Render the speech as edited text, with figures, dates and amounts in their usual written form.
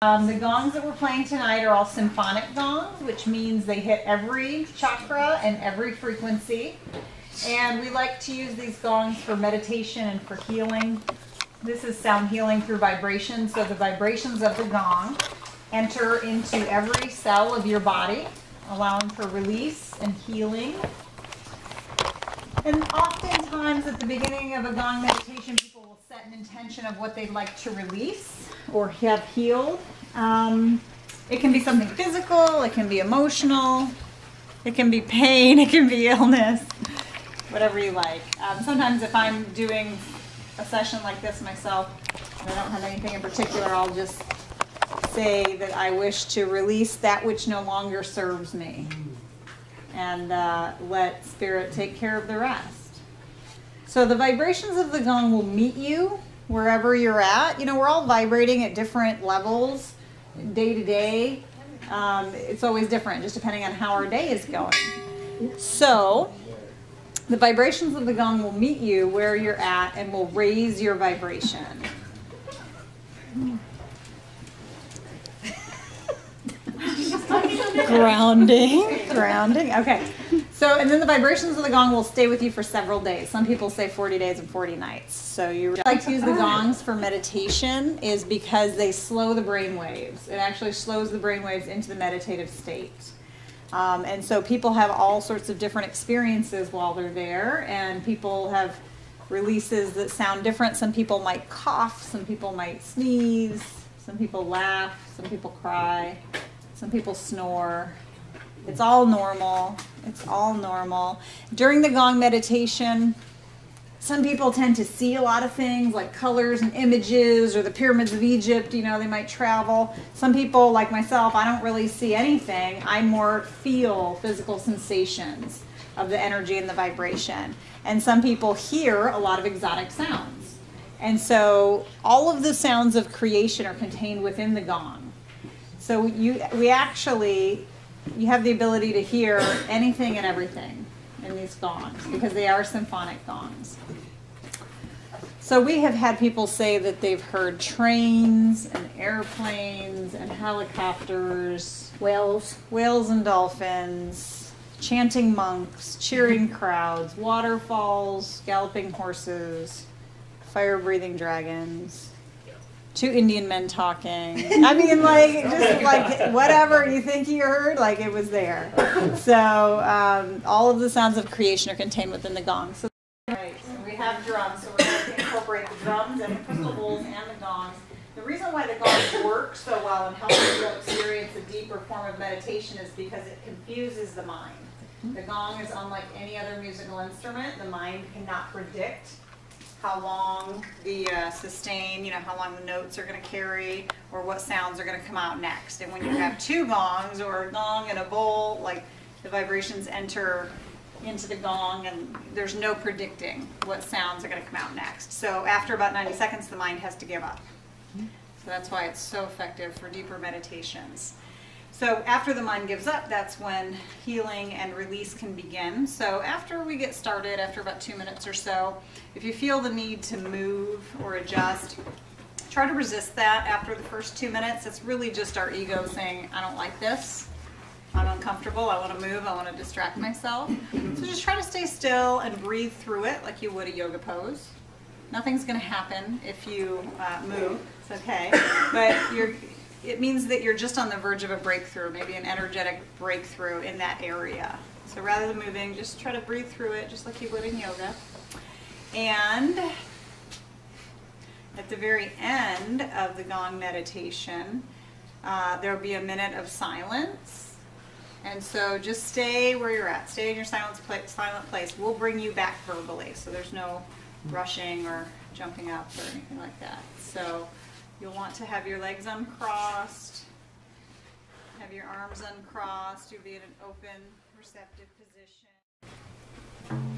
The gongs that we're playing tonight are all symphonic gongs, which means they hit every chakra and every frequency. And we like to use these gongs for meditation and for healing. This is sound healing through vibration. So the vibrations of the gong enter into every cell of your body, allowing for release and healing. And oftentimes at the beginning of a gong meditation, people will set an intention of what they'd like to release or have healed. It can be something physical, it can be emotional, it can be pain, it can be illness, whatever you like. Sometimes if I'm doing a session like this myself, and I don't have anything in particular, I'll just say that I wish to release that which no longer serves me. And let spirit take care of the rest. So the vibrations of the gong will meet you wherever you're at. You know, we're all vibrating at different levels day to day. It's always different, just depending on how our day is going. So the vibrations of the gong will meet you where you're at and will raise your vibration. Grounding. Okay. So, and then the vibrations of the gong will stay with you for several days. Some people say 40 days and 40 nights. So you like to use the gongs for meditation is because they slow the brain waves. It actually slows the brain waves into the meditative state. And so people have all sorts of different experiences while they're there, and people have releases that sound different. Some people might cough, some people might sneeze, some people laugh, some people cry. Some people snore. It's all normal. It's all normal. During the gong meditation, some people tend to see a lot of things like colors and images or the pyramids of Egypt. You know, they might travel. Some people, like myself, I don't really see anything. I more feel physical sensations of the energy and the vibration. And some people hear a lot of exotic sounds. And so all of the sounds of creation are contained within the gong. So you have the ability to hear anything and everything in these gongs because they are symphonic gongs. So we have had people say that they've heard trains and airplanes and helicopters, whales and dolphins, chanting monks, cheering crowds, waterfalls, galloping horses, fire-breathing dragons. 2 Indian men talking. I mean, like, just like whatever you think you heard, like it was there. So all of the sounds of creation are contained within the gong. So, right, so we have drums, so we're going to incorporate the drums and the crystal bowls and the gongs. The reason why the gongs work so well and help you experience a deeper form of meditation is because it confuses the mind. The gong is unlike any other musical instrument. The mind cannot predict how long the sustain, you know, how long the notes are going to carry or what sounds are going to come out next. And when you have 2 gongs or a gong and a bowl, like the vibrations enter into the gong and there's no predicting what sounds are going to come out next. So after about 90 seconds, the mind has to give up. So that's why it's so effective for deeper meditations. So after the mind gives up, that's when healing and release can begin. So after we get started, after about 2 minutes or so, if you feel the need to move or adjust, try to resist that after the first 2 minutes. It's really just our ego saying, I don't like this, I'm uncomfortable, I want to move, I want to distract myself. So just try to stay still and breathe through it like you would a yoga pose. Nothing's going to happen if you move, it's okay, but it means that you're just on the verge of a breakthrough, maybe an energetic breakthrough in that area. So rather than moving, just try to breathe through it just like you would in yoga. And at the very end of the gong meditation, there will be a minute of silence. And so just stay where you're at. Stay in your silent place. We'll bring you back verbally. So there's no rushing or jumping up or anything like that. So you'll want to have your legs uncrossed, have your arms uncrossed. You'll be in an open, receptive position.